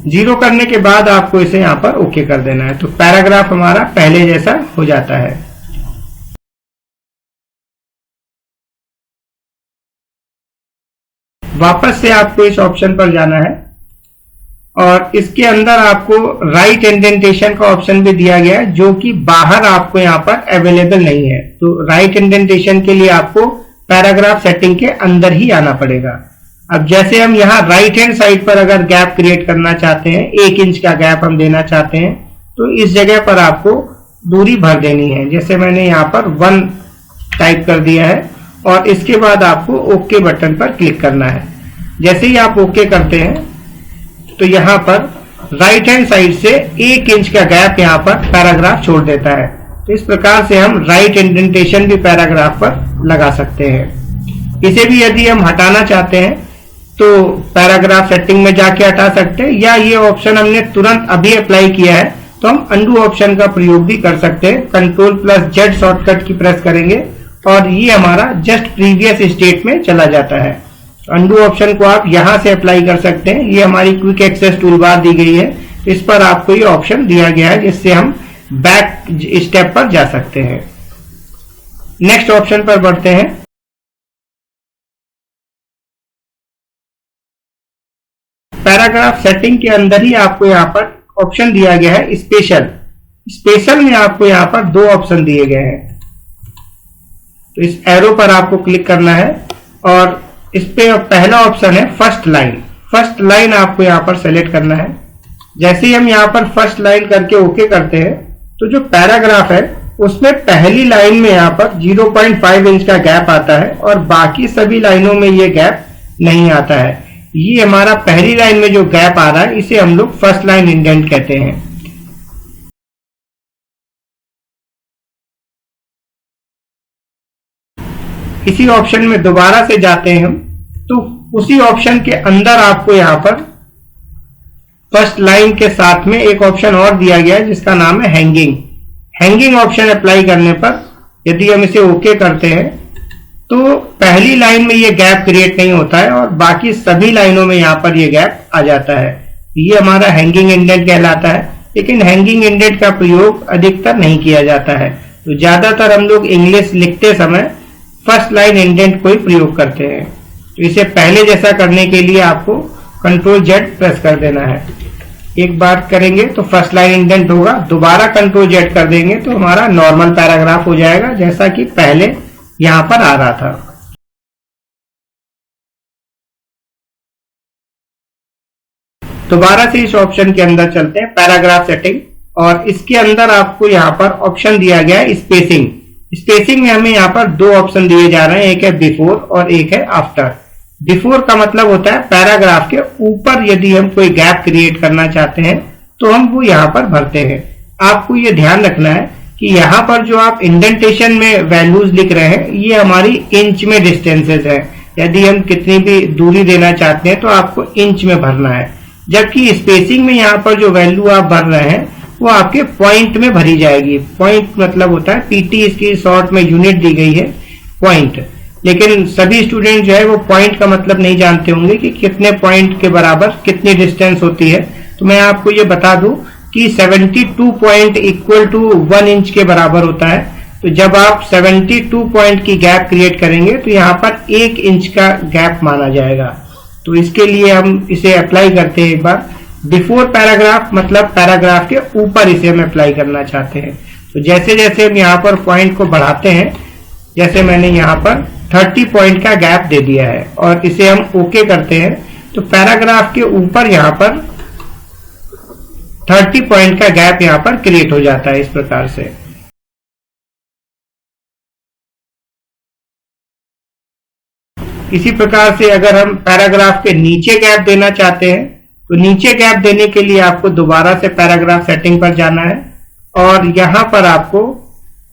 0 करने के बाद आपको इसे यहाँ पर ओके कर देना है। तो पैराग्राफ हमारा पहले जैसा हो जाता है। वापस से आपको इस ऑप्शन पर जाना है और इसके अंदर आपको राइट इंडेंटेशन का ऑप्शन भी दिया गया है, जो कि बाहर आपको यहाँ पर अवेलेबल नहीं है। तो राइट इंडेंटेशन के लिए आपको पैराग्राफ सेटिंग के अंदर ही आना पड़ेगा। अब जैसे हम यहाँ राइट हैंड साइड पर अगर गैप क्रिएट करना चाहते हैं, 1 इंच का गैप हम देना चाहते हैं, तो इस जगह पर आपको दूरी भर देनी है। जैसे मैंने यहाँ पर 1 टाइप कर दिया है और इसके बाद आपको ओके बटन पर क्लिक करना है। जैसे ही आप ओके करते हैं तो यहाँ पर राइट हैंड साइड से 1 इंच का गैप यहाँ पर पैराग्राफ छोड़ देता है। तो इस प्रकार से हम राइट इंडेंटेशन भी पैराग्राफ पर लगा सकते हैं। इसे भी यदि हम हटाना चाहते हैं तो पैराग्राफ सेटिंग में जाके हटा सकते हैं, या ये ऑप्शन हमने तुरंत अभी अप्लाई किया है तो हम अंडू ऑप्शन का प्रयोग भी कर सकते हैं। Ctrl+Z शॉर्टकट की प्रेस करेंगे और ये हमारा जस्ट प्रीवियस स्टेट में चला जाता है। अंडू ऑप्शन को आप यहां से अप्लाई कर सकते हैं। ये हमारी क्विक एक्सेस टूलबार दी गई है, इस पर आपको ये ऑप्शन दिया गया है जिससे हम बैक स्टेप पर जा सकते हैं। नेक्स्ट ऑप्शन पर बढ़ते हैं। पैराग्राफ सेटिंग के अंदर ही आपको यहाँ पर ऑप्शन दिया गया है स्पेशल। स्पेशल में आपको यहाँ पर 2 ऑप्शन दिए गए हैं। तो इस एरो पर आपको क्लिक करना है और इस पे पहला ऑप्शन है फर्स्ट लाइन। फर्स्ट लाइन आपको यहाँ पर सेलेक्ट करना है। जैसे ही हम यहाँ पर फर्स्ट लाइन करके ओके करते हैं तो जो पैराग्राफ है उसमें पहली लाइन में यहाँ पर 0.5 इंच का गैप आता है और बाकी सभी लाइनों में ये गैप नहीं आता है। ये हमारा पहली लाइन में जो गैप आ रहा है इसे हम लोग फर्स्ट लाइन इंडेंट कहते हैं। इसी ऑप्शन में दोबारा से जाते हैं हम, तो उसी ऑप्शन के अंदर आपको यहाँ पर फर्स्ट लाइन के साथ में एक ऑप्शन और दिया गया है जिसका नाम है हैंगिंग। हैंगिंग ऑप्शन अप्लाई करने पर यदि हम इसे ओके करते हैं तो पहली लाइन में ये गैप क्रिएट नहीं होता है और बाकी सभी लाइनों में यहाँ पर ये गैप आ जाता है। ये हमारा हैंगिंग इंडेंट कहलाता है, लेकिन हैंगिंग इंडेंट का प्रयोग अधिकतर नहीं किया जाता है। तो ज्यादातर हम लोग इंग्लिश लिखते समय फर्स्ट लाइन इंडेंट को ही प्रयोग करते हैं। तो इसे पहले जैसा करने के लिए आपको Ctrl+Z प्रेस कर देना है। एक बार करेंगे तो फर्स्ट लाइन इंडेंट होगा, दोबारा Ctrl+Z कर देंगे तो हमारा नॉर्मल पैराग्राफ हो जाएगा जैसा कि पहले यहां पर आ रहा था। दोबारा से इस ऑप्शन के अंदर चलते हैं पैराग्राफ सेटिंग, और इसके अंदर आपको यहाँ पर ऑप्शन दिया गया है स्पेसिंग। स्पेसिंग में हमें यहाँ पर 2 ऑप्शन दिए जा रहे हैं, एक है बिफोर और एक है आफ्टर। बिफोर का मतलब होता है पैराग्राफ के ऊपर यदि हम कोई गैप क्रिएट करना चाहते हैं तो हम वो यहाँ पर भरते हैं। आपको ये ध्यान रखना है कि यहाँ पर जो आप इंडेंटेशन में वैल्यूज लिख रहे हैं ये हमारी इंच में डिस्टेंसेस है। यदि हम कितनी भी दूरी देना चाहते हैं तो आपको इंच में भरना है, जबकि स्पेसिंग में यहाँ पर जो वैल्यू आप भर रहे हैं वो आपके पॉइंट में भरी जाएगी। पॉइंट मतलब होता है पीटी, इसकी शॉर्ट में यूनिट दी गई है पॉइंट। लेकिन सभी स्टूडेंट जो है वो पॉइंट का मतलब नहीं जानते होंगे कि कितने पॉइंट के बराबर कितनी डिस्टेंस होती है। तो मैं आपको ये बता दूं कि 72 पॉइंट इक्वल टू 1 इंच के बराबर होता है। तो जब आप 72 पॉइंट की गैप क्रिएट करेंगे तो यहाँ पर 1 इंच का गैप माना जाएगा। तो इसके लिए हम इसे अप्लाई करते हैं एक बार। बिफोर पैराग्राफ मतलब पैराग्राफ के ऊपर इसे हम अप्लाई करना चाहते हैं। तो जैसे जैसे हम यहाँ पर पॉइंट को बढ़ाते हैं, जैसे मैंने यहाँ पर 30 पॉइंट का गैप दे दिया है और इसे हम ओके करते हैं, तो पैराग्राफ के ऊपर यहाँ पर 30 पॉइंट का गैप यहाँ पर क्रिएट हो जाता है इस प्रकार से। इसी प्रकार से अगर हम पैराग्राफ के नीचे गैप देना चाहते हैं तो नीचे गैप देने के लिए आपको दोबारा से पैराग्राफ सेटिंग पर जाना है और यहां पर आपको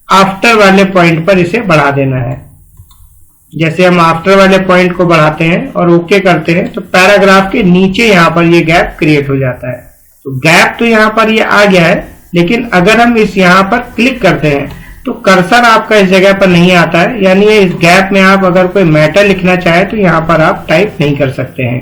आफ्टर वाले पॉइंट पर इसे बढ़ा देना है। जैसे हम आफ्टर वाले पॉइंट को बढ़ाते हैं और ओके करते हैं तो पैराग्राफ के नीचे यहां पर ये गैप क्रिएट हो जाता है। तो गैप तो यहां पर ये आ गया है, लेकिन अगर हम इस यहां पर क्लिक करते हैं तो कर्सर आपका इस जगह पर नहीं आता है, यानी इस गैप में आप अगर कोई मैटर लिखना चाहे तो यहां पर आप टाइप नहीं कर सकते हैं।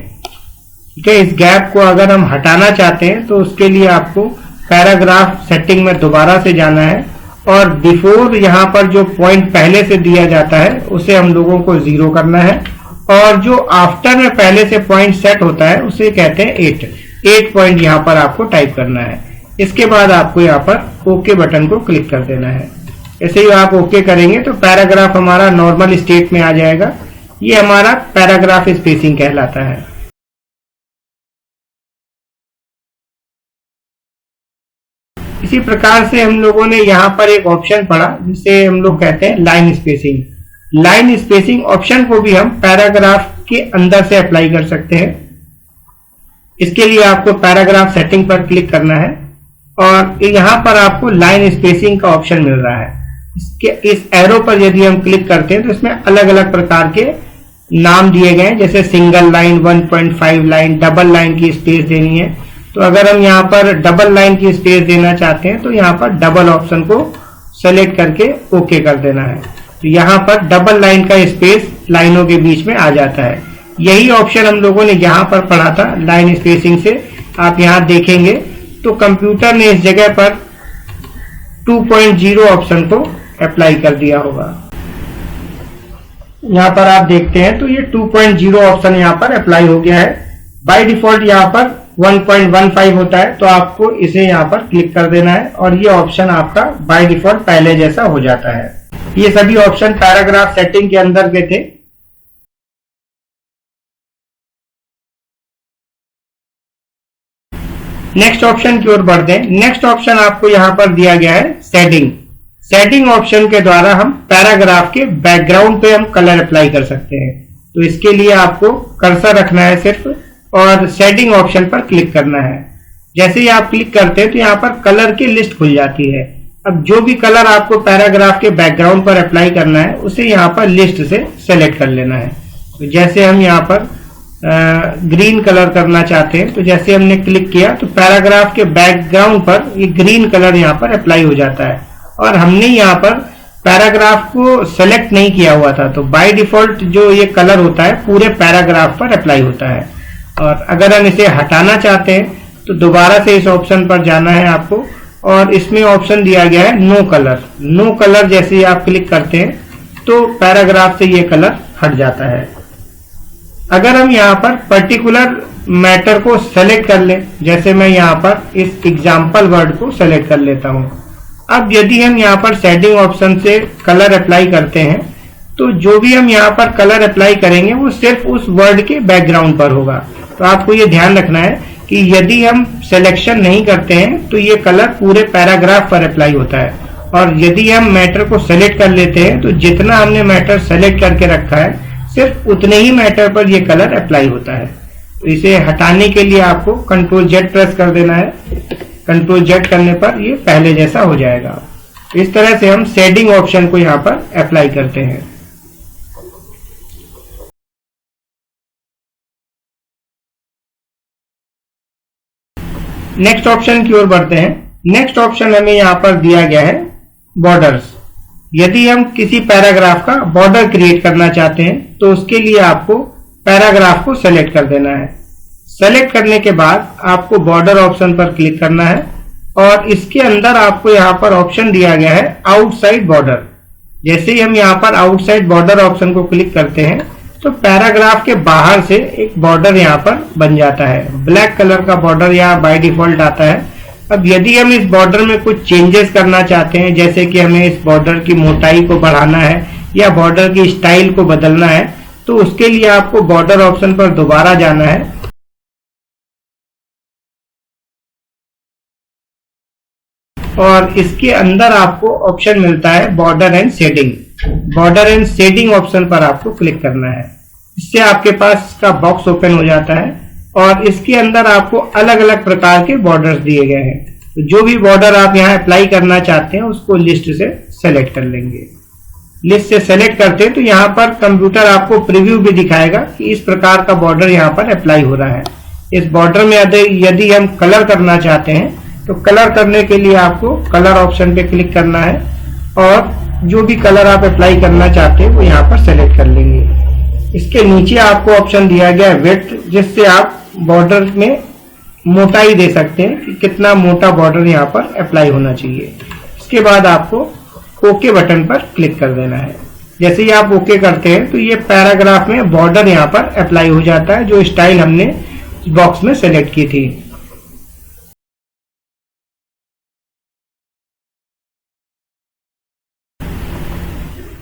ठीक है, इस गैप को अगर हम हटाना चाहते हैं तो उसके लिए आपको पैराग्राफ सेटिंग में दोबारा से जाना है और बिफोर यहाँ पर जो पॉइंट पहले से दिया जाता है उसे हम लोगों को 0 करना है और जो आफ्टर में पहले से पॉइंट सेट होता है उसे कहते हैं 8 पॉइंट यहाँ पर आपको टाइप करना है। इसके बाद आपको यहाँ पर ओके बटन को क्लिक कर देना है। ऐसे ही आप ओके करेंगे तो पैराग्राफ हमारा नॉर्मल स्टेट में आ जाएगा। ये हमारा पैराग्राफ स्पेसिंग कहलाता है। इसी प्रकार से हम लोगों ने यहाँ पर एक ऑप्शन पढ़ा जिसे हम लोग कहते हैं line spacing. Line spacing option को भी हम पैराग्राफ के अंदर से अप्लाई कर सकते हैं। इसके लिए आपको पैराग्राफ सेटिंग पर क्लिक करना है और यहाँ पर आपको लाइन स्पेसिंग का ऑप्शन मिल रहा है। इस एरो पर यदि हम क्लिक करते हैं तो इसमें अलग अलग प्रकार के नाम दिए गए हैं, जैसे single line, 1.5 line, double line की स्पेस देनी है। तो अगर हम यहाँ पर डबल लाइन की स्पेस देना चाहते हैं तो यहाँ पर डबल ऑप्शन को सेलेक्ट करके ओके कर देना है। तो यहाँ पर डबल लाइन का स्पेस लाइनों के बीच में आ जाता है। यही ऑप्शन हम लोगों ने यहाँ पर पढ़ा था लाइन स्पेसिंग से। आप यहाँ देखेंगे तो कंप्यूटर ने इस जगह पर 2.0 ऑप्शन को अप्लाई कर दिया होगा। यहाँ पर आप देखते हैं तो ये 2.0 ऑप्शन यहाँ पर अप्लाई हो गया है। बाय डिफॉल्ट यहाँ पर 1.15 होता है, तो आपको इसे यहाँ पर क्लिक कर देना है और ये ऑप्शन आपका बाय डिफॉल्ट पहले जैसा हो जाता है। ये सभी ऑप्शन पैराग्राफ सेटिंग के अंदर के थे। नेक्स्ट ऑप्शन की ओर बढ़ते हैं। नेक्स्ट ऑप्शन आपको यहाँ पर दिया गया है शेडिंग। शेडिंग ऑप्शन के द्वारा हम पैराग्राफ के बैकग्राउंड पे हम कलर अप्लाई कर सकते हैं। तो इसके लिए आपको कर्सर रखना है सिर्फ और शेडिंग ऑप्शन पर क्लिक करना है। जैसे ही आप क्लिक करते हैं तो यहाँ पर कलर की लिस्ट खुल जाती है। अब जो भी कलर आपको पैराग्राफ के बैकग्राउंड पर अप्लाई करना है उसे यहाँ पर लिस्ट से सेलेक्ट कर लेना है। तो जैसे हम यहाँ पर ग्रीन कलर करना चाहते हैं तो जैसे हमने क्लिक किया तो पैराग्राफ के बैकग्राउंड पर ये ग्रीन कलर यहाँ पर अप्लाई हो जाता है और हमने यहाँ पर पैराग्राफ को सेलेक्ट नहीं किया हुआ था, तो बाय डिफॉल्ट जो ये कलर होता है पूरे पैराग्राफ पर अप्लाई होता है। और अगर हम इसे हटाना चाहते हैं तो दोबारा से इस ऑप्शन पर जाना है आपको और इसमें ऑप्शन दिया गया है नो कलर। नो कलर जैसे ही आप क्लिक करते हैं तो पैराग्राफ से ये कलर हट जाता है। अगर हम यहाँ पर पर्टिकुलर मैटर को सेलेक्ट कर लें, जैसे मैं यहाँ पर इस एग्जाम्पल वर्ड को सेलेक्ट कर लेता हूँ। अब यदि हम यहाँ पर शेडिंग ऑप्शन से कलर अप्लाई करते हैं तो जो भी हम यहाँ पर कलर अप्लाई करेंगे वो सिर्फ उस वर्ड के बैकग्राउंड पर होगा। तो आपको ये ध्यान रखना है कि यदि हम सिलेक्शन नहीं करते हैं तो ये कलर पूरे पैराग्राफ पर अप्लाई होता है और यदि हम मैटर को सेलेक्ट कर लेते हैं तो जितना हमने मैटर सेलेक्ट करके रखा है सिर्फ उतने ही मैटर पर ये कलर अप्लाई होता है। तो इसे हटाने के लिए आपको Ctrl Z प्रेस कर देना है। Ctrl Z करने पर ये पहले जैसा हो जाएगा। इस तरह से हम शेडिंग ऑप्शन को यहां पर अप्लाई करते हैं। नेक्स्ट ऑप्शन की ओर बढ़ते हैं। नेक्स्ट ऑप्शन हमें यहां पर दिया गया है बॉर्डर्स। यदि हम किसी पैराग्राफ का बॉर्डर क्रिएट करना चाहते हैं तो उसके लिए आपको पैराग्राफ को सेलेक्ट कर देना है। सेलेक्ट करने के बाद आपको बॉर्डर ऑप्शन पर क्लिक करना है और इसके अंदर आपको यहां पर ऑप्शन दिया गया है आउटसाइड बॉर्डर। जैसे ही हम यहां पर आउटसाइड बॉर्डर ऑप्शन को क्लिक करते हैं तो पैराग्राफ के बाहर से एक बॉर्डर यहां पर बन जाता है। ब्लैक कलर का बॉर्डर यहां बाय डिफॉल्ट आता है। अब यदि हम इस बॉर्डर में कुछ चेंजेस करना चाहते हैं, जैसे कि हमें इस बॉर्डर की मोटाई को बढ़ाना है या बॉर्डर की स्टाइल को बदलना है, तो उसके लिए आपको बॉर्डर ऑप्शन पर दोबारा जाना है और इसके अंदर आपको ऑप्शन मिलता है border and shading. Border and shading option पर आपको क्लिक करना है। इससे आपके पास इसका बॉक्स ओपन हो जाता है और इसके अंदर आपको अलग अलग प्रकार के बॉर्डर्स दिए गए हैं। तो जो भी बॉर्डर आप यहाँ अप्लाई करना चाहते हैं उसको लिस्ट से सेलेक्ट कर लेंगे। लिस्ट से सेलेक्ट करते हैं तो यहाँ पर कंप्यूटर आपको प्रीव्यू भी दिखाएगा कि इस प्रकार का बॉर्डर यहाँ पर अप्लाई हो रहा है। इस बॉर्डर में यदि हम कलर करना चाहते हैं तो कलर करने के लिए आपको कलर ऑप्शन पे क्लिक करना है और जो भी कलर आप अप्लाई करना चाहते हैं वो यहाँ पर सेलेक्ट कर लेंगे। इसके नीचे आपको ऑप्शन दिया गया है विड्थ, जिससे आप बॉर्डर में मोटाई दे सकते हैं कि कितना मोटा बॉर्डर यहाँ पर अप्लाई होना चाहिए। इसके बाद आपको ओके बटन पर क्लिक कर देना है। जैसे ही आप ओके करते हैं तो ये पैराग्राफ में बॉर्डर यहाँ पर अप्लाई हो जाता है, जो स्टाइल हमने बॉक्स में सेलेक्ट की थी।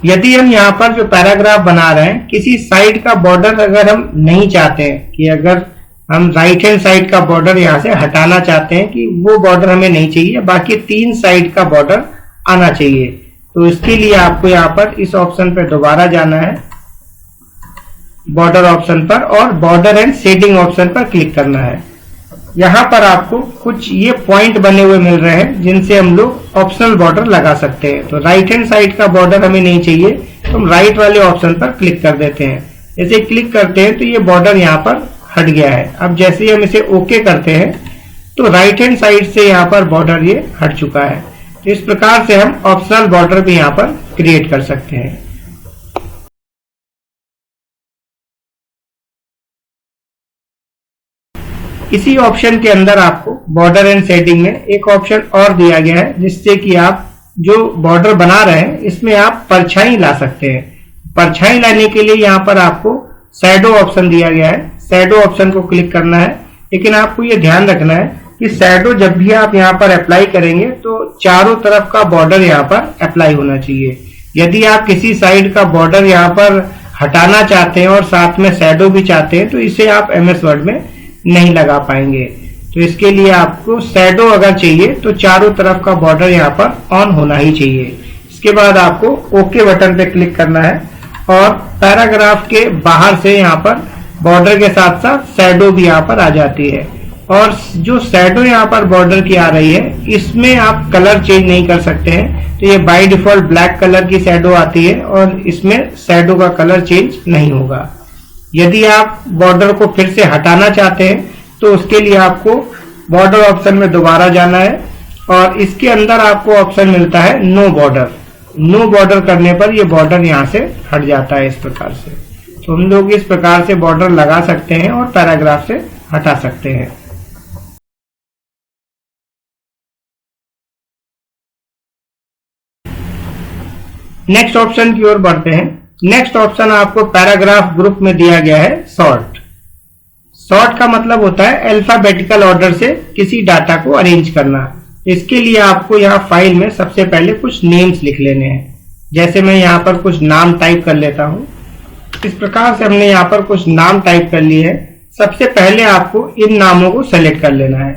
यदि हम यहाँ पर जो पैराग्राफ बना रहे हैं, किसी साइड का बॉर्डर अगर हम नहीं चाहते हैं, कि अगर हम राइट हैंड साइड का बॉर्डर यहाँ से हटाना चाहते हैं कि वो बॉर्डर हमें नहीं चाहिए, बाकी 3 साइड का बॉर्डर आना चाहिए, तो इसके लिए आपको यहाँ पर इस ऑप्शन पर दोबारा जाना है, बॉर्डर ऑप्शन पर, और बॉर्डर एंड शेडिंग ऑप्शन पर क्लिक करना है। यहाँ पर आपको कुछ ये पॉइंट बने हुए मिल रहे हैं जिनसे हम लोग ऑप्शनल बॉर्डर लगा सकते हैं। तो राइट हैंड साइड का बॉर्डर हमें नहीं चाहिए तो हम राइट वाले ऑप्शन पर क्लिक कर देते हैं। जैसे क्लिक करते हैं तो ये बॉर्डर यहाँ पर हट गया है। अब जैसे ही हम इसे ओके करते हैं तो राइट हैंड साइड से यहाँ पर बॉर्डर ये हट चुका है। तो इस प्रकार से हम ऑप्शनल बॉर्डर भी यहाँ पर क्रिएट कर सकते हैं। इसी ऑप्शन के अंदर आपको बॉर्डर एंड शेडिंग में एक ऑप्शन और दिया गया है, जिससे कि आप जो बॉर्डर बना रहे हैं इसमें आप परछाई ला सकते हैं। परछाई लाने के लिए यहाँ पर आपको शैडो ऑप्शन दिया गया है। शैडो ऑप्शन को क्लिक करना है, लेकिन आपको ये ध्यान रखना है कि शैडो जब भी आप यहाँ पर अप्लाई करेंगे तो चारों तरफ का बॉर्डर यहाँ पर अप्लाई होना चाहिए। यदि आप किसी साइड का बॉर्डर यहाँ पर हटाना चाहते हैं और साथ में शैडो भी चाहते हैं तो इसे आप MS वर्ड में नहीं लगा पाएंगे। तो इसके लिए आपको शैडो अगर चाहिए तो चारों तरफ का बॉर्डर यहाँ पर ऑन होना ही चाहिए। इसके बाद आपको ओके बटन पे क्लिक करना है और पैराग्राफ के बाहर से यहाँ पर बॉर्डर के साथ साथ शैडो भी यहाँ पर आ जाती है। और जो शैडो यहाँ पर बॉर्डर की आ रही है इसमें आप कलर चेंज नहीं कर सकते हैं। तो ये बाय डिफॉल्ट ब्लैक कलर की शैडो आती है और इसमें शैडो का कलर चेंज नहीं होगा। यदि आप बॉर्डर को फिर से हटाना चाहते हैं तो उसके लिए आपको बॉर्डर ऑप्शन में दोबारा जाना है और इसके अंदर आपको ऑप्शन मिलता है नो बॉर्डर। नो बॉर्डर करने पर ये बॉर्डर यहाँ से हट जाता है इस प्रकार से। तो हम लोग इस प्रकार से बॉर्डर लगा सकते हैं और पैराग्राफ से हटा सकते हैं। नेक्स्ट ऑप्शन की ओर बढ़ते हैं। नेक्स्ट ऑप्शन आपको पैराग्राफ ग्रुप में दिया गया है सॉर्ट। सॉर्ट का मतलब होता है अल्फाबेटिकल ऑर्डर से किसी डाटा को अरेंज करना। इसके लिए आपको यहाँ फाइल में सबसे पहले कुछ नेम्स लिख लेने हैं। जैसे मैं यहाँ पर कुछ नाम टाइप कर लेता हूँ। इस प्रकार से हमने यहाँ पर कुछ नाम टाइप कर लिए है। सबसे पहले आपको इन नामों को सेलेक्ट कर लेना है।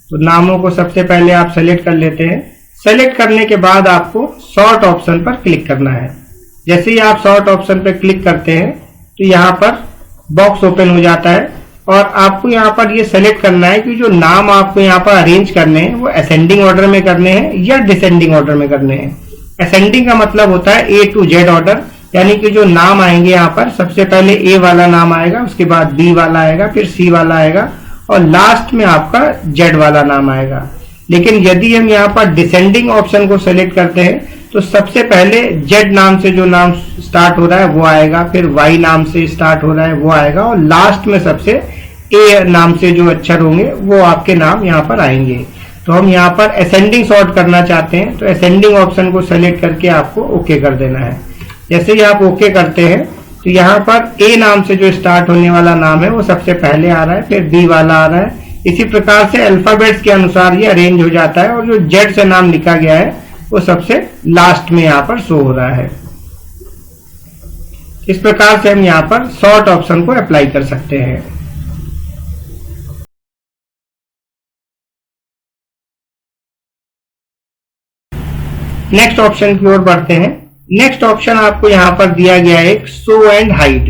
तो नामों को सबसे पहले आप सेलेक्ट कर लेते हैं। सेलेक्ट करने के बाद आपको सॉर्ट ऑप्शन पर क्लिक करना है। जैसे ही आप सॉर्ट ऑप्शन पर क्लिक करते हैं तो यहाँ पर बॉक्स ओपन हो जाता है और आपको यहाँ पर ये सेलेक्ट करना है कि जो नाम आपको यहाँ पर अरेंज करने हैं वो असेंडिंग ऑर्डर में करने हैं या डिसेंडिंग ऑर्डर में करने हैं। असेंडिंग का मतलब होता है A to Z ऑर्डर, यानी कि जो नाम आएंगे यहाँ पर सबसे पहले A वाला नाम आएगा, उसके बाद B वाला आएगा, फिर C वाला आएगा और लास्ट में आपका Z वाला नाम आएगा। लेकिन यदि हम यहाँ पर डिसेंडिंग ऑप्शन को सेलेक्ट करते हैं तो सबसे पहले Z नाम से जो नाम स्टार्ट हो रहा है वो आएगा, फिर Y नाम से स्टार्ट हो रहा है वो आएगा और लास्ट में सबसे A नाम से जो अक्षर होंगे वो आपके नाम यहाँ पर आएंगे। तो हम यहाँ पर असेंडिंग सॉर्ट करना चाहते हैं तो असेंडिंग ऑप्शन को सेलेक्ट करके आपको ओके कर देना है। जैसे ही आप ओके करते हैं तो यहाँ पर A नाम से जो स्टार्ट होने वाला नाम है वो सबसे पहले आ रहा है, फिर B वाला आ रहा है। इसी प्रकार से अल्फाबेट्स के अनुसार ये अरेंज हो जाता है और जो Z से नाम लिखा गया है वो सबसे लास्ट में यहाँ पर शो हो रहा है। इस प्रकार से हम यहाँ पर सॉर्ट ऑप्शन को अप्लाई कर सकते हैं। नेक्स्ट ऑप्शन की ओर बढ़ते हैं। नेक्स्ट ऑप्शन आपको यहाँ पर दिया गया है एक show and hide.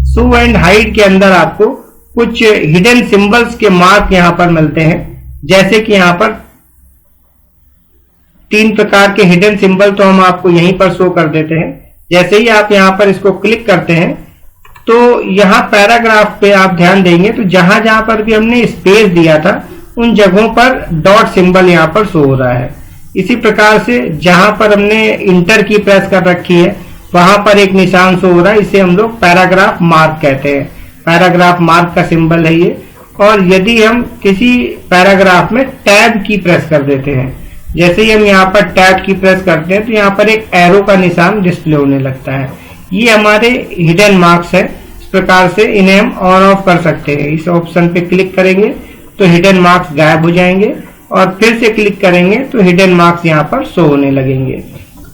Show and hide के अंदर आपको कुछ हिडन सिंबल्स के मार्क यहाँ पर मिलते हैं, जैसे कि यहाँ पर 3 प्रकार के हिडन सिंबल तो हम आपको यहीं पर शो कर देते हैं। जैसे ही आप यहाँ पर इसको क्लिक करते हैं तो यहाँ पैराग्राफ पे आप ध्यान देंगे तो जहां जहां पर भी हमने स्पेस दिया था उन जगहों पर डॉट सिंबल यहाँ पर शो हो रहा है। इसी प्रकार से जहां पर हमने इंटर की प्रेस कर रखी है वहां पर एक निशान शो हो रहा है, इसे हम लोग पैराग्राफ मार्क कहते हैं। पैराग्राफ मार्क का सिंबल है ये। और यदि हम किसी पैराग्राफ में टैब की प्रेस कर देते हैं, जैसे ही हम यहाँ पर टैब की प्रेस करते हैं तो यहाँ पर एक एरो का निशान डिस्प्ले होने लगता है। ये हमारे हिडन मार्क्स है। इस प्रकार से इन्हें हम ऑन ऑफ कर सकते हैं। इस ऑप्शन पे क्लिक करेंगे तो हिडन मार्क्स गायब हो जाएंगे और फिर से क्लिक करेंगे तो हिडन मार्क्स यहाँ पर शो होने लगेंगे।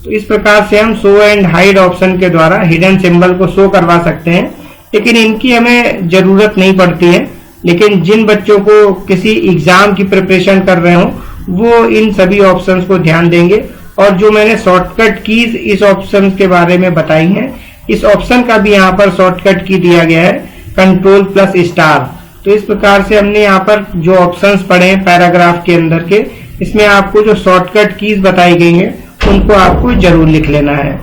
तो इस प्रकार से हम शो एंड हाइड ऑप्शन के द्वारा हिडन सिंबल को शो करवा सकते हैं, लेकिन इनकी हमें जरूरत नहीं पड़ती है। लेकिन जिन बच्चों को किसी एग्जाम की प्रिपरेशन कर रहे हो वो इन सभी ऑप्शंस को ध्यान देंगे। और जो मैंने शॉर्टकट कीज इस ऑप्शन के बारे में बताई हैं, इस ऑप्शन का भी यहाँ पर शॉर्टकट की दिया गया है Ctrl+*। तो इस प्रकार से हमने यहाँ पर जो ऑप्शंस पढ़े हैं पैराग्राफ के अंदर के, इसमें आपको जो शॉर्टकट कीज बताई गई हैं उनको आपको जरूर लिख लेना है,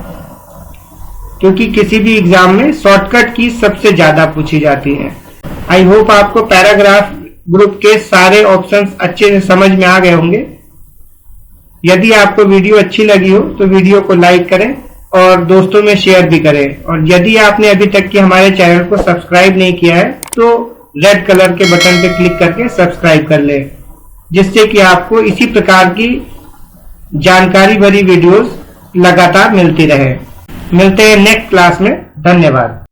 क्योंकि किसी भी एग्जाम में शॉर्टकट कीज सबसे ज्यादा पूछी जाती है। आई होप आपको पैराग्राफ ग्रुप के सारे ऑप्शंस अच्छे से समझ में आ गए होंगे। यदि आपको वीडियो अच्छी लगी हो तो वीडियो को लाइक करें और दोस्तों में शेयर भी करें। और यदि आपने अभी तक के हमारे चैनल को सब्सक्राइब नहीं किया है तो रेड कलर के बटन पे क्लिक करके सब्सक्राइब कर लें, जिससे कि आपको इसी प्रकार की जानकारी भरी वीडियोस लगातार मिलती रहे। मिलते हैं नेक्स्ट क्लास में। धन्यवाद।